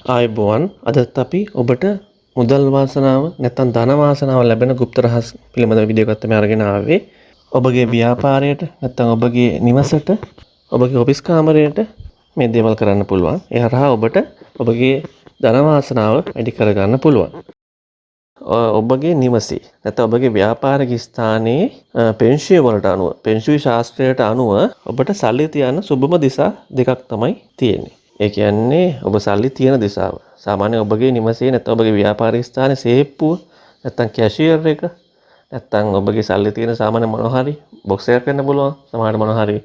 ආයුබෝවන් අදත් අපි ඔබට මුදල් වාසනාව නැත්නම් ධන වාසනාව ලැබෙන গুপ্ত රහස් පිළිබඳ වීඩියෝ එකක් තමයි අරගෙන ආවේ. ඔබගේ ව්‍යාපාරයට නැත්නම් ඔබගේ නිවසට ඔබගේ ඔෆිස් කාමරයට මේ දේවල් කරන්න පුළුවන්. ඒ හරහා ඔබට ඔබගේ ධන වාසනාව වැඩි කරගන්න පුළුවන්. ඔබගේ නිවසේ නැත්නම් ඔබගේ ව්‍යාපාරික ස්ථානයේ පෙන්ෂිය වලට අනුව පෙන්ෂුයි ශාස්ත්‍රයට අනුව ඔබට සල්ලි තියන්න සුබම දිසා දෙකක් තමයි තියෙන්නේ. ඒ කියන්නේ ඔබ සල්ලි තියෙන දිශාව. සාමාන්‍යයෙන් ඔබගේ නිවසේ නැත්නම් ඔබගේ ව්‍යාපාරික ස්ථානයේ සේප්පුව නැත්නම් කැෂියර් එක නැත්නම් ඔබගේ සල්ලි තියෙන සාමාන්‍ය මොනවා හරි බොක්ස් එකක් වෙන්න පුළුවන්. සමහරවිට මොනවා හරි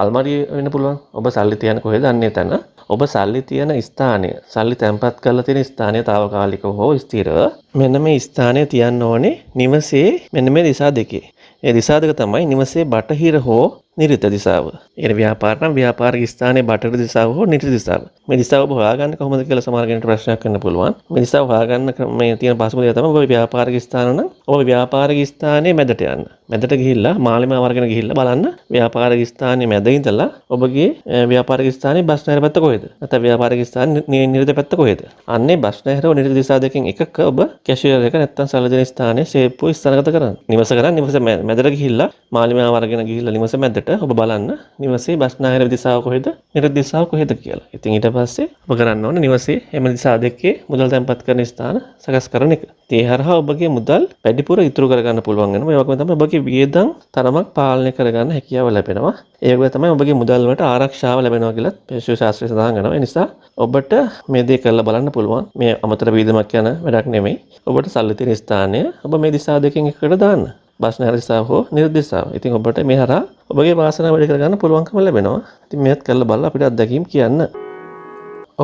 අල්මාරිය වෙන්න පුළුවන්. ඔබ සල්ලි තියන කොහෙද අන්නේ තැන ඔබ සල්ලි තියෙන ස්ථානය සල්ලි තැන්පත් කරලා තියෙන ස්ථානය తాවකාලිකව හෝ ස්ථිරව මෙන්න මේ ස්ථානය තියන්න ඕනේ නිවසේ මෙන්න මේ දිශා දෙකේ. ඒ දිශා දෙක තමයි නිවසේ බටහිර හෝ නිරිත දිශාව. ඒ ව්‍යාපාර නම් ව්‍යාපාරික ස්ථානයේ බටහිර දිශාව හෝ නිරිත දිශාව. මේ දිශාව ඔබ හොයාගන්න කොහොමද කියලා සමහර කෙනෙක්ට ප්‍රශ්නයක් වෙන්න පුළුවන්. මේ දිශාව හොයාගන්න මේ තියෙන පහසුම දේ තමයි ඔබ ව්‍යාපාරික ස්ථාන නම් ඔබ ව්‍යාපාරික ස්ථානයේ මැදට යන්න. මැදට ගිහිල්ලා මාලිමාව අරගෙන ගිහිල්ලා බලන්න ව්‍යාපාරික ස්ථානයේ මැද ඉඳලා ඔබගේ ව්යාපාරික ස්ථානයේ බස් නැහැර පැත්ත කොහෙද? නැත්නම් ව්‍යාපාරික ස්ථානයේ නිරිත පැත්ත කොහෙද? අන්නේ බස් නැහැර හෝ නිරිත දිශා දෙකෙන් එකක ඔබ කැෂියර් එක නැත්නම් සල්ලි දෙන ස්ථානයේ ෂේප්පුව ස්ථානගත කරන්න. නිවස කරන් නිවස මැදට ගිහිල්ලා මාලිමාව අරගෙන ගිහිල්ලා නිවස මැදට ඔබ බලන්න නිවසේ බස් නැහැර දිශාව කොහෙද? නිරිත දිශාව කොහෙද කියලා. ඉතින් ඊට පස්සේ ඔබ කරන්න ඕනේ නිවසේ එම දිශා දෙකේ මුදල් තැන්පත් කරන ස්ථාන සකස් කරන එක. ඒ හරහා ඔබගේ මුදල් වැඩිපුර ඉතුරු කරගන්න පුළුවන් වෙනවා. ඒ වගේම තමයි ඔබගේ වියදම් තරමක් පාලනය කරගන්න හැකියාව ලැබෙනවා. ඒ වගේ තමයි ඔබගේ මුදල් වලට ආරක්ෂාව ලැබෙනවා කියලා පේශු ශාස්ත්‍රය සඳහන් කරනවා. ඒ නිසා ඔබට මේ දේ කරලා බලන්න පුළුවන්. මේ අමතර වියදමක් යන වැඩක් නෙමෙයි. ඔබට සල්ලි තියෙන ස්ථානය ඔබ මේ දිශා දෙකෙන් එකකට දාන්න. බස් නැහැර දිශාව හෝ නිරිත දිශාව. ඉතින් ඔබට මේ හරහා ඔබගේ වාසනාව වැඩි කරගන්න පුළුවන්කම ලැබෙනවා. ඉතින් මේවත් කරලා බලලා අපිට අත්දැකීම් කියන්න.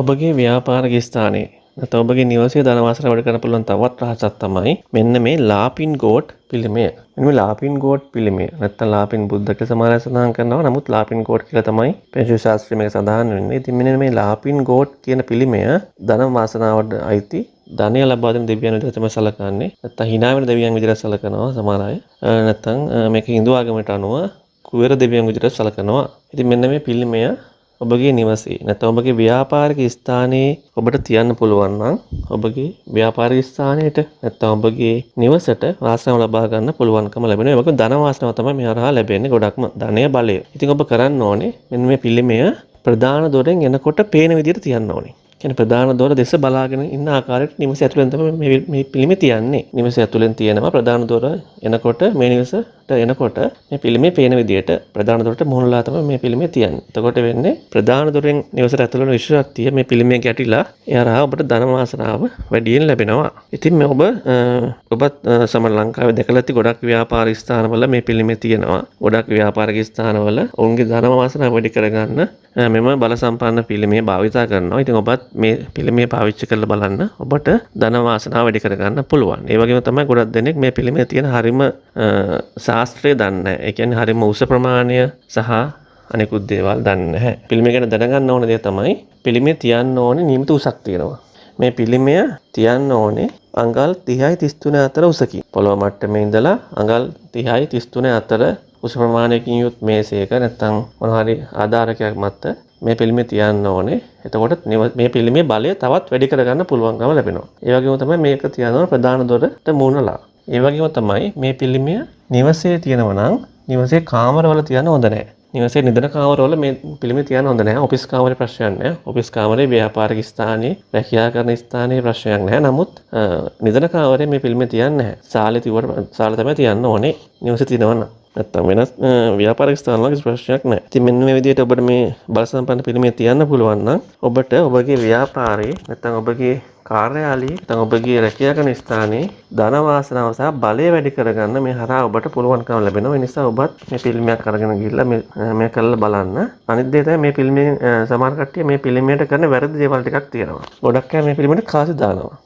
ඔබගේ ව්‍යාපාරික ස්ථානයේ නැත්නම් ඔබගේ නිවසේ ධන වාසනාව වැඩි කරන්න පුළුවන් තවත් රහසක් තමයි මෙන්න මේ ලාපින් ගෝට් පිළිමය. මෙන්න මේ ලාපින් ගෝට් පිළිමය නැත්නම් ලාපින් බුද්ධ කියලා සමානව සඳහන් කරනවා. නමුත් ලාපින් ගෝට් කියලා තමයි පේශු ශාස්ත්‍රයේ මේක සඳහන් වෙන්නේ. ඉතින් මෙන්න මේ ලාපින් ගෝට් කියන පිළිමය ධන වාසනාවට අයිති ධනය ලබා දෙන දෙවියන් විදිහට තමයි සැලකන්නේ. නැත්නම් hina වෙන දෙවියන් විදිහට සැලකනවා සමහර අය. නැත්නම් මේක හින්දු ආගමට අනුව කුවේර දෙවියන් විදිහට සැලකනවා. ඉතින් මෙන්න මේ පිළිමය ඔබගේ නිවසේ නැත්නම් ඔබගේ ව්‍යාපාරික ස්ථානයේ ඔබට තියන්න පුළුවන් නම් ඔබගේ ව්‍යාපාරික ස්ථානයට නැත්නම් ඔබගේ නිවසට වාසනාව ලබා ගන්න පුළුවන්කම ලැබෙනවා. ඒක ධන වාසනාව තමයි මේ හරහා ලැබෙන්නේ ගොඩක්ම ධනය බලය. ඉතින් ඔබ කරන්න ඕනේ මෙන්න මේ පිළිමය ප්‍රධාන දොරෙන් එනකොට පේන විදිහට තියන්න ඕනේ. කියන්නේ ප්‍රධාන දොර දෙස බලාගෙන ඉන්න ආකාරයට නිවස ඇතුළෙන් තමයි මේ පිළිමේ තියන්නේ. නිවස ඇතුළෙන් තියෙනවා ප්‍රධාන දොර එනකොට මේ නිවසට එනකොට මේ පිළිමේ පේන විදිහට ප්‍රධාන දොරට මුහුණලා තමයි මේ පිළිමේ තියන්නේ. එතකොට වෙන්නේ ප්‍රධාන දොරෙන් නිවසට ඇතුළු වෙන විශ්වශක්තිය මේ පිළිමේ ගැටිලා එහරහා ඔබට ධන වාසනාව වැඩියෙන් ලැබෙනවා. ඉතින් මේ ඔබත් සමහර ලංකාවේ දැකලා ඇති ගොඩක් ව්‍යාපාරික ස්ථානවල මේ පිළිමේ තියෙනවා. ගොඩක් ව්‍යාපාරික ස්ථානවල ඔවුන්ගේ ධන වාසනාව වැඩි කරගන්න මෙම බල සම්පන්න පිළිමේ භාවිතා කරනවා. ඉතින් ඔබත් මේ පිළිමේ පාවිච්චි කරලා බලන්න ඔබට ධන වාසනාව වැඩි කරගන්න පුළුවන්. ඒ වගේම තමයි ගොඩක් දෙනෙක් මේ පිළිමේ තියෙන හරිම ශාස්ත්‍රය දන්නේ නැහැ. ඒ කියන්නේ හරිම උස ප්‍රමාණය සහ අනිකුත් දේවල් දන්නේ නැහැ. පිළිමේ ගැන දැනගන්න ඕන දේ තමයි පිළිමේ තියන්න ඕනේ නියමිත උසක් තියෙනවා. මේ පිළිමය තියන්න ඕනේ අඟල් 30යි 33 අතර උසකින්. පොළොව මට්ටමේ ඉඳලා අඟල් 30යි 33 අතර උස ප්‍රමාණයකින් යුත් මේසයක නැත්නම් මොනවා හරි ආධාරකයක් මත මේ පිළිමේ තියන්න ඕනේ. එතකොට මේ පිළිමේ බලය තවත් වැඩි කරගන්න පුළුවන්කම ලැබෙනවා. ඒ වගේම තමයි මේක තියනවා ප්‍රධාන දොරට මුහුණලා. ඒ වගේම තමයි මේ පිළිමය නිවසේ තියෙනවා නම් නිවසේ කාමරවල තියන්න හොඳ නැහැ. නිවසේ නිදන කාමරවල මේ පිළිමේ තියන්න හොඳ නැහැ. ඔෆිස් කාමරේ ප්‍රශ්නයක් නැහැ. ඔෆිස් කාමරේ ව්‍යාපාරික ස්ථානයේ රැකියා කරන ස්ථානයේ ප්‍රශ්නයක් නැහැ. නමුත් නිදන කාමරේ මේ පිළිමේ තියන්න නැහැ. සාලේ තමයි තියන්න ඕනේ. නිවසේ තියනවා නම් නැත්තම් වෙනස් ව්‍යාපාරික ස්ථාන වල ප්‍රශ්නයක් නැහැ. ඉතින් මෙන්න මේ විදිහට ඔබට මේ බල සම්පන්න පිළිමය තියන්න පුළුවන් නම් ඔබට ඔබගේ ව්‍යාපාරේ නැත්තම් ඔබගේ කාර්යාලයේ නැත්තම් ඔබගේ රැකියා කරන ස්ථානයේ ධන වාසනාව සහ බලය වැඩි කරගන්න මේ හරහා ඔබට පුළුවන්කම ලැබෙනවා. ඒ නිසා ඔබත් මේ පිළිමයක් අරගෙන ගිහිල්ලා මේ කරලා බලන්න. අනිත් දේ තමයි මේ පිළිමේ සමහර කට්ටිය මේ පිළිමයට කරන වැරදි දේවල් ටිකක් තියෙනවා. ගොඩක් අය මේ පිළිමයට කාසි දානවා.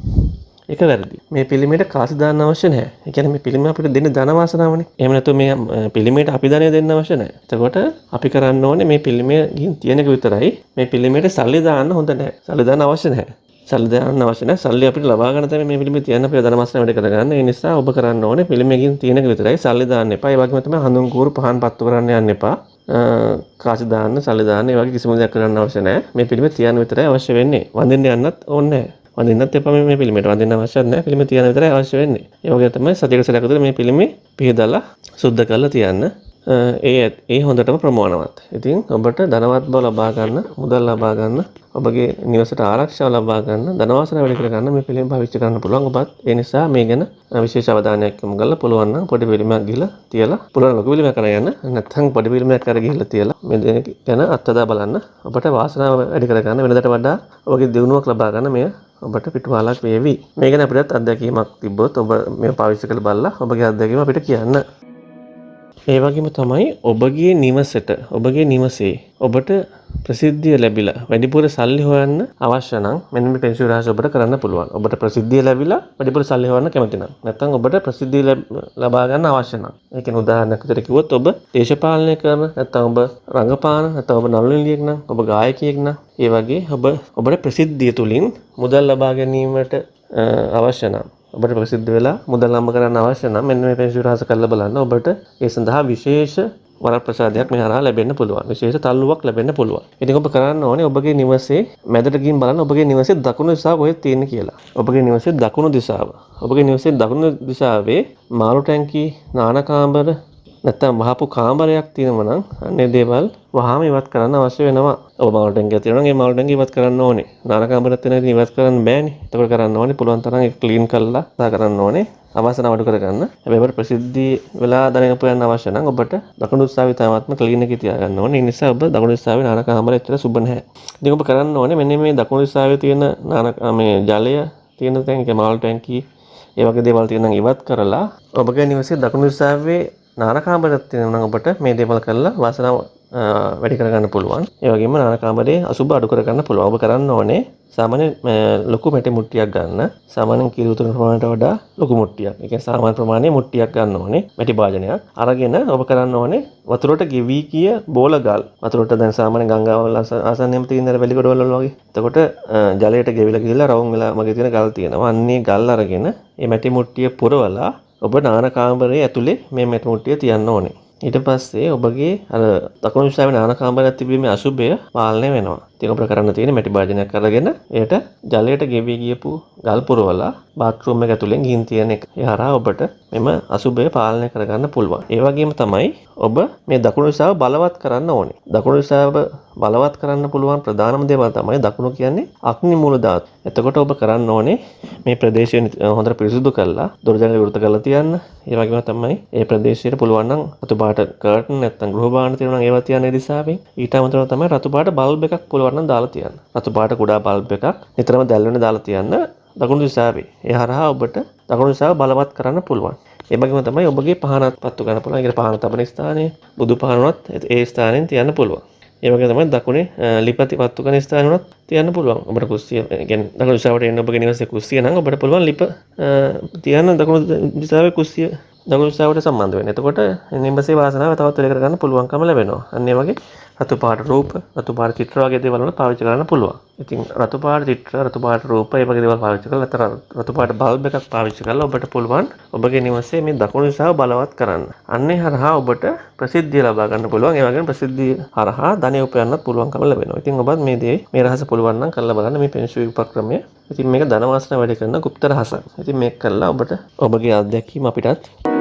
ඒක වැරදි. මේ පිළිමයට කාසි දාන්න අවශ්‍ය නැහැ. ඒ කියන්නේ මේ පිළිම අපිට දෙන්න ධන වාසනාවනේ. එහෙම නැත්නම් මේ පිළිමයට අපි ධනය දෙන්න අවශ්‍ය නැහැ. එතකොට අපි කරන්න ඕනේ මේ පිළිමේ ගින් තියෙන එක විතරයි. මේ පිළිමයට සල්ලි දාන්න හොඳ නැහැ. සල්ලි දාන්න අවශ්‍ය නැහැ. සල්ලි දාන්න අවශ්‍ය නැහැ. සල්ලි අපිට ලබා ගන්න තමයි මේ පිළිමේ තියන්න අපේ ධන වාසනාව වැඩි කරගන්න. ඒ නිසා ඔබ කරන්න ඕනේ පිළිමේ ගින් තියෙන එක විතරයි. සල්ලි දාන්න එපා. ඒ වගේම තමයි හඳුන් කූරු පහන් පත්තු කරන්න යන්න එපා. කාසි දාන්න, සල්ලි දාන්න, ඒ වගේ කිසිම දෙයක් කරන්න අවශ්‍ය නැහැ. මේ පිළිම තියන්න විතරයි අවශ්‍ය වෙන්නේ. වඳින්න යන්නත් ඕනේ නැහැ. වඳින්නත් එපා මේ පිළිමයට. වඳින්න අවශ්‍යත් නැහැ. පිළිම තියන්න විතරයි අවශ්‍ය වෙන්නේ. ඒ වගේ තමයි සතියක සැරයක් විතර මේ පිළිමේ පිහදලා සුද්ධ කරලා තියන්න. ඒ හොඳටම ප්‍රමාණවත්. ඉතින් ඔබට ධනවත් බව ලබා ගන්න, මුදල් ලබා ගන්න, ඔබගේ නිවසට ආරක්ෂාව ලබා ගන්න, ධනවාසන වැඩි කර ගන්න මේ පිළිම පාවිච්චි කරන්න පුළුවන්. ඔබත් ඒ නිසා මේ ගැන විශේෂ අවධානයක් යොමු කරලා පුළුවන් නම් පොඩි පිළිමයක් ගිහලා තියලා, පුළුවන් ලොකු පිළිමයක් අරන් යන්න, නැත්නම් පොඩි පිළිමයක් අරන් ගිහලා තියලා මේ දෙක ගැන අත්දැක බලන්න. ඔබට වාසනාව වැඩි කර ගන්න, වෙනදට වඩා ඔබගේ දියුණුවක් ලබා ගන්න මේ ඔබට පිටුමාලක් වේවි. මේ ගැන අපිට අත්දැකීමක් තිබ්බොත් ඔබ මේ පාවිච්චි කරලා බලලා ඔබගේ අත්දැකීම අපිට කියන්න. ඒ වගේම තමයි ඔබගේ නිවසට, ඔබගේ නිවසේ ඔබට ප්‍රසිද්ධිය ලැබිලා වැඩිපුර සල්ලි හොයන්න අවශ්‍ය නම් මෙන්න මේ පෙන්සිල් රහස ඔබට කරන්න පුළුවන්. ඔබට ප්‍රසිද්ධිය ලැබිලා වැඩිපුර සල්ලි හොයන්න කැමති නම්, නැත්නම් ඔබට ප්‍රසිද්ධිය ලබා ගන්න අවශ්‍ය නම්, ඒ කියන්නේ උදාහරණයක් විදිහට කිව්වොත් ඔබ දේශපාලනය කරන, නැත්නම් ඔබ රංගපාන, නැත්නම් ඔබ නළු නිළියෙක් නම්, ඔබ ගායකයෙක් නම්, ඒ වගේ ඔබට ප්‍රසිද්ධිය තුලින් මුදල් ලබා ගැනීමට අවශ්‍ය නම්, ඔබට ප්‍රසිද්ධ වෙලා මුදල් හම්බ කරන්න අවශ්‍ය නම් මෙන්න මේ පෙන්සිල් රහස කරලා බලන්න. ඔබට ඒ සඳහා විශේෂ වරප්‍රසාදයක් මේ හරහා ලැබෙන්න පුළුවන්. විශේෂ තල්ලුවක් ලැබෙන්න පුළුවන්. ඉතින් ඔබ කරන්න ඕනේ ඔබගේ නිවසේ මැදට ගිහින් බලන්න ඔබගේ නිවසේ දකුණු දිශාව කොහෙද තියෙන්නේ කියලා. ඔබගේ නිවසේ දකුණු දිශාව. ඔබගේ නිවසේ දකුණු දිශාවේ මාළු ටැංකි, නාන කාමර, නැත්නම් වහපු කාමරයක් තියෙනවා නම් අන්නේ දේවල් වහාම ඉවත් කරන්න අවශ්‍ය වෙනවා. ඔබ මාළු ටැංකියක් තියෙනවා නම් ඒ මාළු ටැංකිය ඉවත් කරන්න ඕනේ. නාන කාමරයක් තියෙනවා ඉතින් ඉවත් කරන්න බෑනේ. ඒක කරන්න ඕනේ පුළුවන් තරම් ඒක ක්ලීන් කරලා කරන්න ඕනේ. අවසන අවඩ කරගන්න. හැබැයි ඔබට ප්‍රසිද්ධිය වෙලා දැනගපු යන්න අවශ්‍ය නම් ඔබට දකුණු දිශාවේ තාමත්ම ක්ලීන් එකේ තියාගන්න ඕනේ. ඒ නිසා ඔබ දකුණු දිශාවේ නාන කාමරය ඇත්තට සුබ නැහැ. ඉතින් ඔබ කරන්න ඕනේ මෙන්න මේ දකුණු දිශාවේ තියෙන මේ ජලය තියෙන තැන්, ඒක මාළු ටැංකිය, ඒ වගේ දේවල් තියෙන නම් ඉවත් කරලා ඔබගේ නිවසේ දකුණු දිශාවේ නාන කාමරයක් තියෙනවා නම් ඔබට මේ දේවල් කරලා වාසනාව වැඩි කරගන්න පුළුවන්. ඒ වගේම නාන කාමරයේ අසුබ අඩු කරගන්න පුළුවන්. ඔබ කරන්න ඕනේ සාමාන්‍ය ලොකු මැටි මුට්ටියක් ගන්න. සාමාන්‍යයෙන් කිලෝ 3 ප්‍රමාණයට වඩා ලොකු මුට්ටියක්. ඒ කියන්නේ සාමාන්‍ය ප්‍රමාණයේ මුට්ටියක් ගන්න ඕනේ. මැටි භාජනයක්. අරගෙන ඔබ කරන්න ඕනේ වතුරට ගෙවි කිය බෝල ගල්. වතුරට දැන් සාමාන්‍ය ගංගාවල් ආසන්නයේම තියෙන දර වැලි ගොඩවල් වගේ. එතකොට ජලයට ගෙවිලා ගිහිල්ලා රවුම් වෙලා මගේ තියෙන ගල් තියෙනවා. අන්නේ ගල් අරගෙන මේ මැටි මුට්ටිය පුරවලා ඔබ නාන කාමරයේ ඇතුලේ මේ මැටි මුට්ටිය තියන්න ඕනේ. ඊට පස්සේ ඔබගේ අර දකුණු දිශාවේ නාන කාමරයක් තිබීමේ අසුභය පාලනය වෙනවා. ඉතින් ඔබට කරන්න තියෙන්නේ මැටි භාජනයක් අරගෙන ඒට ජලයට ගෙවි ගියපු ගල් පුරවලා බාත්රූම් එක ඇතුලෙන් ගිහින් තියෙන එක. ඒ හරහා ඔබට මෙම අසුභය පාලනය කරගන්න පුළුවන්. ඒ වගේම තමයි ඔබ මේ දකුණු දිශාව බලවත් කරන්න ඕනේ. දකුණු දිශාව බලවත් කරන්න පුළුවන් ප්‍රධානම දේවල් තමයි දකුණු කියන්නේ අග්නි මූල ධාතු. එතකොට ඔබ කරන්න ඕනේ මේ ප්‍රදේශය හොඳට පිරිසිදු කරලා දොරජනල විවෘත කරලා තියන්න. ඒ වගේම තමයි මේ ප්‍රදේශයට පුළුවන් නම් රතු පාට කර්ටන් නැත්නම් ගෘහ භාණ්ඩ තියෙනවා නම් ඒවා තියන්න ඒ දිශාවෙන්. ඊට අමතරව තමයි රතු පාට බල්බ් එකක් පුළුවන් නම් දාලා තියන්න. රතු පාට කුඩා බල්බ් එකක් නිතරම දැල් වෙන දාලා තියන්න දකුණු දිශාවේ. ඒ හරහා ඔබට දකුණු දිශාව බලවත් කරන්න පුළුවන්. ඒ වගේම තමයි ඔබගේ පහනත් පත්තු ගන්න පුළුවන්. ඒකට පහන තබන ස්ථානයේ බුදු පහනවත් ඒ ස්ථානයෙන් තියන්න පුළුවන්. ඒ වගේ තමයි දකුණේ ලිපති පත්තු කරන ස්ථානවලත් තියන්න පුළුවන්. ඔබට කුස්සිය කියන්නේ දකුණු දිශාවට එන්න ඔබගේ නිවසේ කුස්සිය නම් ඔබට පුළුවන් ලිප තියන්න දකුණු දිශාවේ කුස්සිය දකුණු දිශාවට සම්බන්ධ වෙන්න. එතකොට නිවසේ වාසනාව තවත් වැඩි කරගන්න පුළුවන්කම ලැබෙනවා. අන්න ඒ වගේ රතු පාට රූප, රතු පාට චිත්‍ර වගේ දේවල් වල පාවිච්චි කරන්න පුළුවන්. ඉතින් රතු පාට චිත්‍ර, රතු පාට රූප ඒ වගේ දේවල් පාවිච්චි කරලා නැත්නම් රතු පාට බල්බ් එකක් පාවිච්චි කරලා ඔබට පුළුවන් ඔබගේ නිවසේ මේ දකුණු දිශාව බලවත් කරන්න. අන්නේ හරහා ඔබට ප්‍රසිද්ධිය ලබා ගන්න පුළුවන්. ඒ වගේම ප්‍රසිද්ධිය හරහා ධනෙ උපයන්නත් පුළුවන්කම ලැබෙනවා. ඉතින් ඔබත් මේ රහස පුළුවන් නම් කරලා බලන්න මේ පෙන්ෂුවි උපක්‍රමය. ඉතින් මේක ධන වාසනාව වැඩි කරන গুপ্ত රහසක්. ඉතින් මේක කළා ඔබට ඔබගේ අත්දැකීම අපිටත්